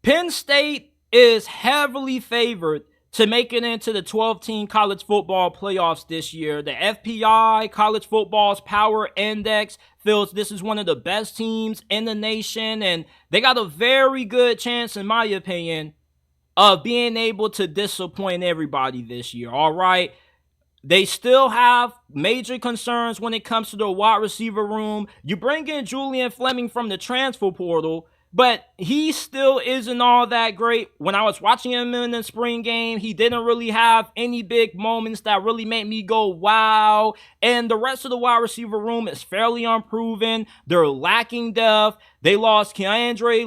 Penn State is heavily favored to make it into the 12-team college football playoffs this year. The FPI, College Football's Power Index, feels this is one of the best teams in the nation, and they got a very good chance, in my opinion, of being able to disappoint everybody this year, all right? They still have major concerns when it comes to the wide receiver room. You bring in Julian Fleming from the transfer portal, but he still isn't all that great. When I was watching him in the spring game, he didn't really have any big moments that really made me go, wow. And the rest of the wide receiver room is fairly unproven. They're lacking depth. They lost Keandre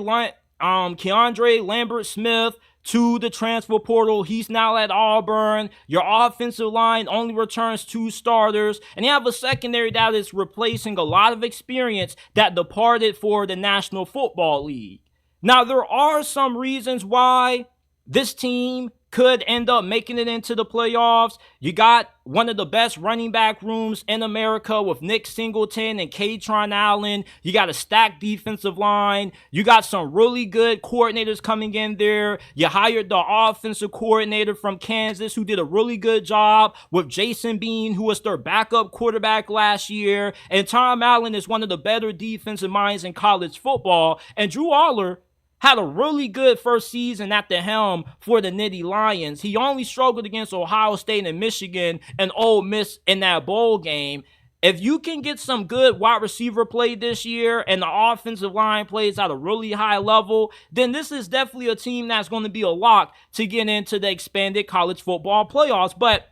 Lambert-Smith to the transfer portal. He's now at Auburn. Your offensive line only returns 2 starters. And you have a secondary that is replacing a lot of experience that departed for the National Football League. Now, there are some reasons why this team could end up making it into the playoffs. You got one of the best running back rooms in America with Nick Singleton and Katron Allen. You got a stacked defensive line. You got some really good coordinators coming in there. You hired the offensive coordinator from Kansas who did a really good job with Jason Bean, who was their backup quarterback last year. And Tom Allen is one of the better defensive minds in college football. And Drew Aller had a really good first season at the helm for the Nittany Lions. He only struggled against Ohio State and Michigan and Ole Miss in that bowl game. If you can get some good wide receiver play this year and the offensive line plays at a really high level, then this is definitely a team that's going to be a lock to get into the expanded college football playoffs. But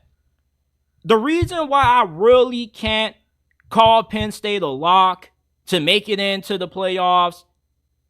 the reason why I really can't call Penn State a lock to make it into the playoffs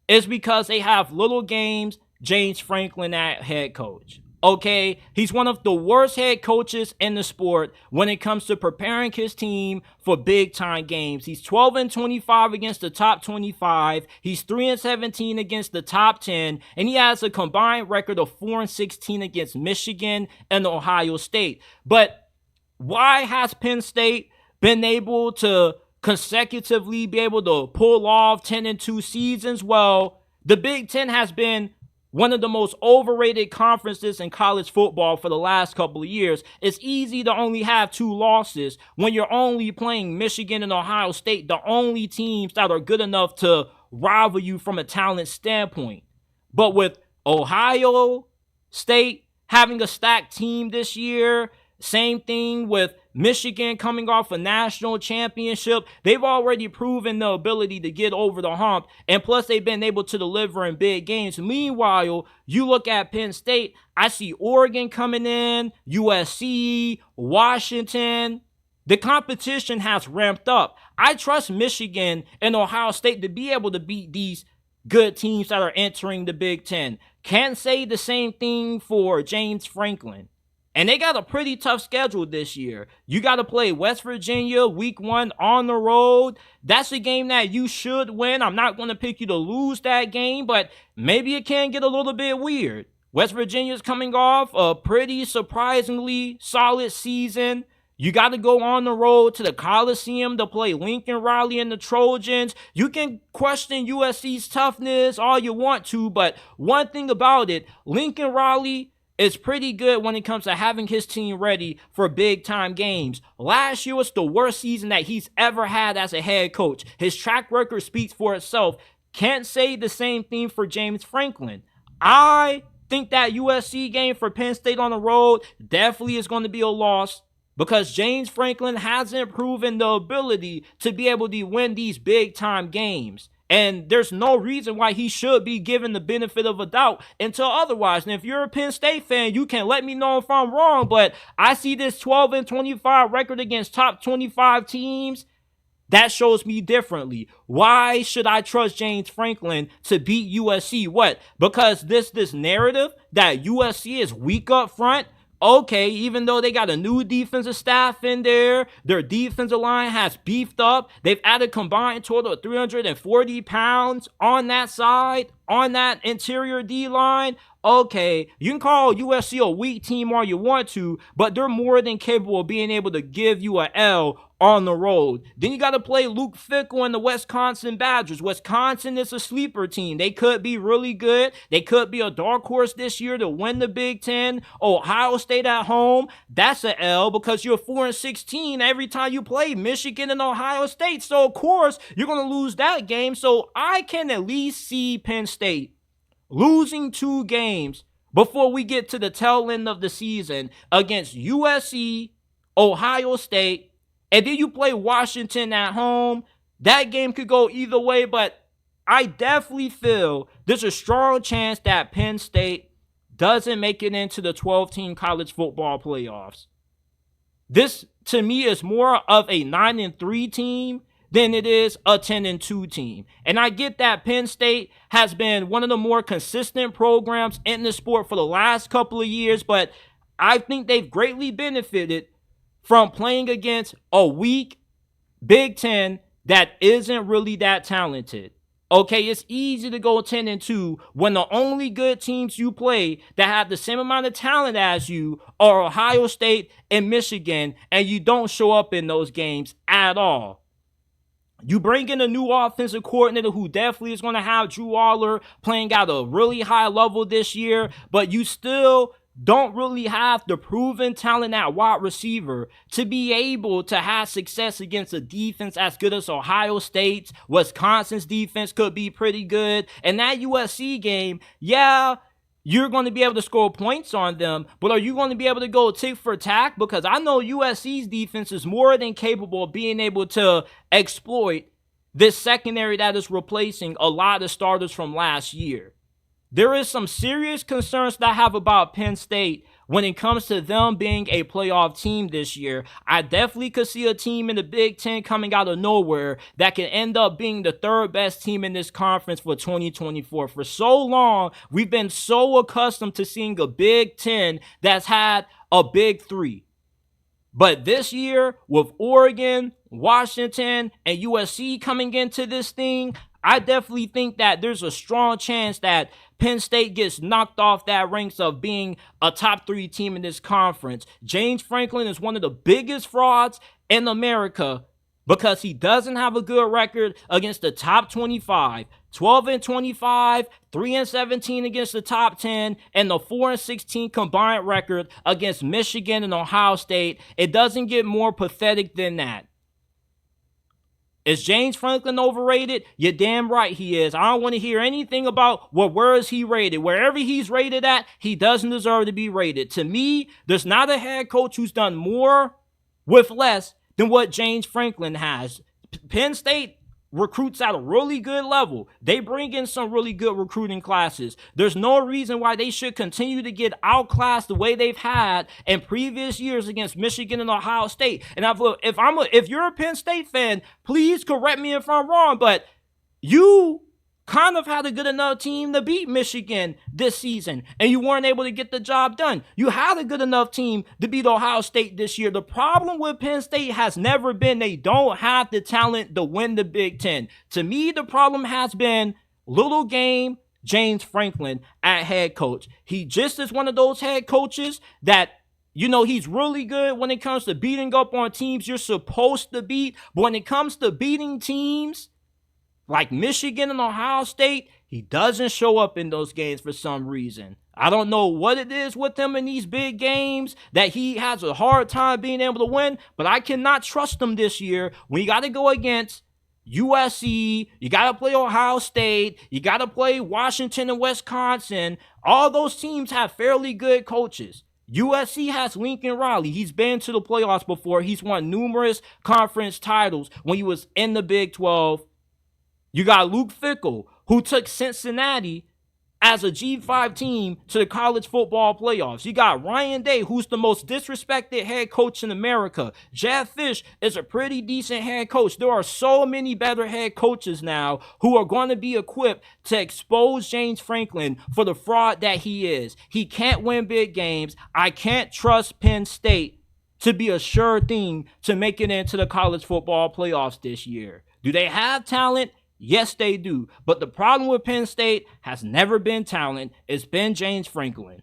is because they have little games James Franklin at head coach. Okay, he's one of the worst head coaches in the sport when it comes to preparing his team for big time games. He's 12-25 against the top 25. He's 3-17 against the top 10, and he has a combined record of 4-16 against Michigan and Ohio State. But why has Penn State been able to consecutively be able to pull off 10-2 seasons? Well, the Big Ten has been one of the most overrated conferences in college football for the last couple of years. It's easy to only have 2 losses when you're only playing Michigan and Ohio State, the only teams that are good enough to rival you from a talent standpoint. But with Ohio State having a stacked team this year, same thing with Michigan coming off a national championship. They've already proven the ability to get over the hump, and plus they've been able to deliver in big games. Meanwhile, you look at Penn State, I see Oregon coming in, USC, Washington. The competition has ramped up. I trust Michigan and Ohio State to be able to beat these good teams that are entering the Big Ten. Can't say the same thing for James Franklin. And they got a pretty tough schedule this year. You got to play West Virginia week 1 on the road. That's a game that you should win. I'm not going to pick you to lose that game, but maybe it can get a little bit weird. West Virginia's coming off a pretty surprisingly solid season. You got to go on the road to the Coliseum to play Lincoln Riley and the Trojans. You can question USC's toughness all you want to, but one thing about it, Lincoln Riley is pretty good when it comes to having his team ready for big-time games. Last year was the worst season that he's ever had as a head coach. His track record speaks for itself. Can't say the same thing for James Franklin. I think that USC game for Penn State on the road definitely is going to be a loss because James Franklin hasn't proven the ability to be able to win these big-time games. And there's no reason why he should be given the benefit of a doubt until otherwise. And if you're a Penn State fan, you can let me know if I'm wrong. But I see this 12-25 record against top 25 teams. That shows me differently. Why should I trust James Franklin to beat USC? What? Because this narrative that USC is weak up front? Okay, even though they got a new defensive staff in there, their defensive line has beefed up. They've added a combined total of 340 pounds on that side. on that interior D-line, okay, you can call USC a weak team all you want to, but they're more than capable of being able to give you a L on the road. Then you got to play Luke Fickell and the Wisconsin Badgers. Wisconsin is a sleeper team. They could be really good. They could be a dark horse this year to win the Big Ten. Ohio State at home, that's an L because you're 4-16 every time you play Michigan and Ohio State. So, of course, you're going to lose that game. So, I can at least see Penn State losing 2 games before we get to the tail end of the season against USC, Ohio State, and then you play Washington at home. That game could go either way, but I definitely feel there's a strong chance that Penn State doesn't make it into the 12-team college football playoffs. This, to me, is more of a 9-3 team than it is a 10-2 team. And I get that Penn State has been one of the more consistent programs in the sport for the last couple of years, but I think they've greatly benefited from playing against a weak Big Ten that isn't really that talented. Okay, it's easy to go 10-2 when the only good teams you play that have the same amount of talent as you are Ohio State and Michigan, and you don't show up in those games at all. You bring in a new offensive coordinator who definitely is going to have Drew Aller playing at a really high level this year, but you still don't really have the proven talent at wide receiver to be able to have success against a defense as good as Ohio State's. Wisconsin's defense could be pretty good. And that USC game, yeah, you're going to be able to score points on them, but are you going to be able to go tick for tack? Because I know USC's defense is more than capable of being able to exploit this secondary that is replacing a lot of starters from last year. There is some serious concerns that I have about Penn State when it comes to them being a playoff team this year. I definitely could see a team in the Big Ten coming out of nowhere that can end up being the 3rd best team in this conference for 2024. For so long, we've been so accustomed to seeing a Big Ten that's had a Big 3. But this year, with Oregon, Washington, and USC coming into this thing, I definitely think that there's a strong chance that Penn State gets knocked off that ranks of being a top 3 team in this conference. James Franklin is one of the biggest frauds in America because he doesn't have a good record against the top 25. 12-25, 3-17 against the top 10, and the 4-16 combined record against Michigan and Ohio State. It doesn't get more pathetic than that. Is James Franklin overrated? You're damn right he is. I don't want to hear anything about, well, where is he rated? Wherever he's rated at, he doesn't deserve to be rated. To me, there's not a head coach who's done more with less than what James Franklin has. Penn State recruits at a really good level. They bring in some really good recruiting classes. There's no reason why they should continue to get outclassed the way they've had in previous years against Michigan and Ohio State. And if you're a Penn State fan, please correct me if I'm wrong, but you kind of had a good enough team to beat Michigan this season, and you weren't able to get the job done. You had a good enough team to beat Ohio State this year. The problem with Penn State has never been they don't have the talent to win the Big Ten. To me, the problem has been little game James Franklin at head coach. He just is one of those head coaches that, you know, he's really good when it comes to beating up on teams you're supposed to beat, but when it comes to beating teams like Michigan and Ohio State, he doesn't show up in those games for some reason. I don't know what it is with him in these big games that he has a hard time being able to win, but I cannot trust him this year when you got to go against USC, you got to play Ohio State, you got to play Washington and Wisconsin. All those teams have fairly good coaches. USC has Lincoln Riley. He's been to the playoffs before. He's won numerous conference titles when he was in the Big 12. You got Luke Fickell, who took Cincinnati as a G5 team to the college football playoffs. You got Ryan Day, who's the most disrespected head coach in America. Jeff Fish is a pretty decent head coach. There are so many better head coaches now who are going to be equipped to expose James Franklin for the fraud that he is. He can't win big games. I can't trust Penn State to be a sure thing to make it into the college football playoffs this year. Do they have talent? Yes, they do. But the problem with Penn State has never been talent. It's been James Franklin.